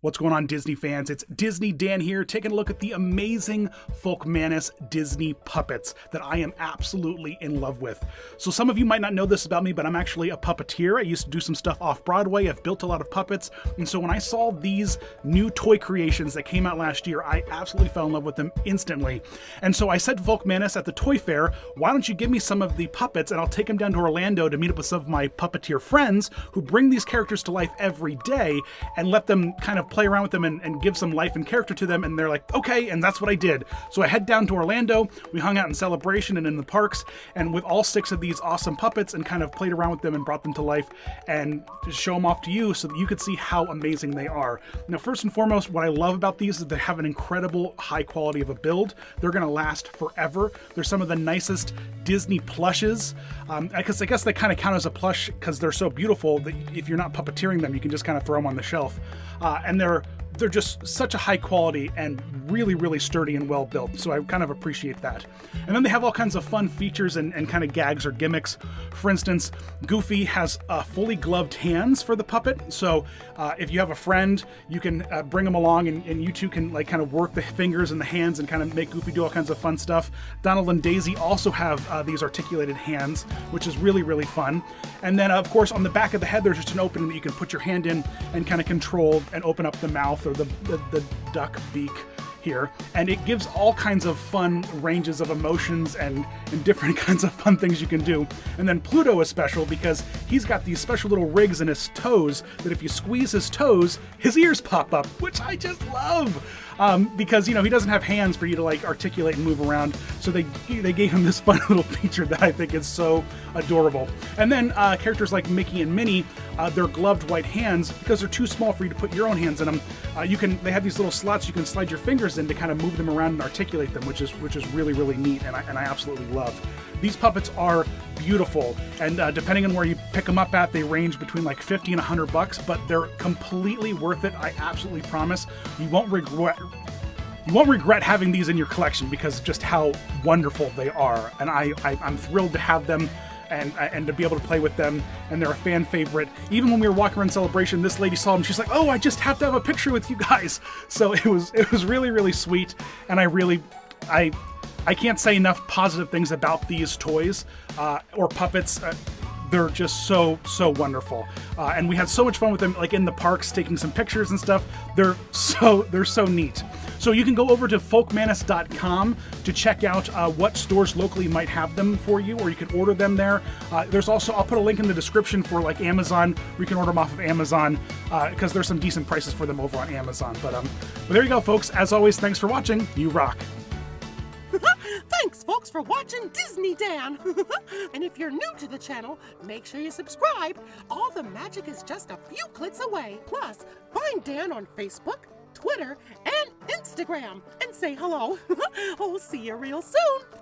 What's going on, Disney fans? It's Disney Dan here, taking a look at the amazing Folkmanis Disney puppets that I am absolutely in love with. So some of you might not know this about me, but I'm actually a puppeteer. I used to do some stuff off Broadway. I've built a lot of puppets. And so when I saw these new toy creations that came out last year, I absolutely fell in love with them instantly. And so I said to Folkmanis at the toy fair, why don't you give me some of the puppets and I'll take them down to Orlando to meet up with some of my puppeteer friends who bring these characters to life every day and let them kind of play around with them and give some life and character to them. And they're like, okay, and that's what I did. So I head down to Orlando, we hung out in Celebration and in the parks, and with all 6 of these awesome puppets and kind of played around with them and brought them to life and just show them off to you so that you could see how amazing they are. Now, first and foremost, what I love about these is they have an incredible high quality of a build. They're gonna last forever. They're some of the nicest Disney plushes. I guess they kind of count as a plush because they're so beautiful that if you're not puppeteering them, you can just kind of throw them on the shelf. And they're just such a high quality and really, really sturdy and well built. So I kind of appreciate that. And then they have all kinds of fun features and kind of gags or gimmicks. For instance, Goofy has fully gloved hands for the puppet. So if you have a friend, you can bring them along and you two can like kind of work the fingers and the hands and kind of make Goofy do all kinds of fun stuff. Donald and Daisy also have these articulated hands, which is really, really fun. And then of course on the back of the head, there's just an opening that you can put your hand in and kind of control and open up the mouth or the duck beak here, and it gives all kinds of fun ranges of emotions and different kinds of fun things you can do. And then Pluto is special because he's got these special little rigs in his toes that if you squeeze his toes, his ears pop up, which I just love. Because, you know, he doesn't have hands for you to like articulate and move around. So they gave him this fun little feature that I think is so adorable. And then characters like Mickey and Minnie, they're gloved white hands because they're too small for you to put your own hands in them. They have these little slots you can slide your fingers in to kind of move them around and articulate them, which is really, really neat, and I absolutely love. These puppets are beautiful, and depending on where you pick them up at, they range between like $50 and $100, but they're completely worth it. I absolutely promise. You won't regret having these in your collection because just how wonderful they are, and I'm thrilled to have them and to be able to play with them, and they're a fan favorite. Even when we were walking around Celebration, this lady saw them, she's like, oh, I just have to have a picture with you guys. So it was really, really sweet, and I can't say enough positive things about these toys or puppets. They're just so wonderful, and we had so much fun with them, like in the parks, taking some pictures and stuff. They're so neat. So you can go over to folkmanis.com to check out what stores locally might have them for you, or you can order them there. There's also, I'll put a link in the description for like Amazon, where you can order them off of Amazon because there's some decent prices for them over on Amazon. But there you go, folks. As always, thanks for watching. You rock. Thanks, folks, for watching Disney Dan. And if you're new to the channel, make sure you subscribe. All the magic is just a few clicks away. Plus, find Dan on Facebook, Twitter, and Instagram, and say hello. Oh, see you real soon.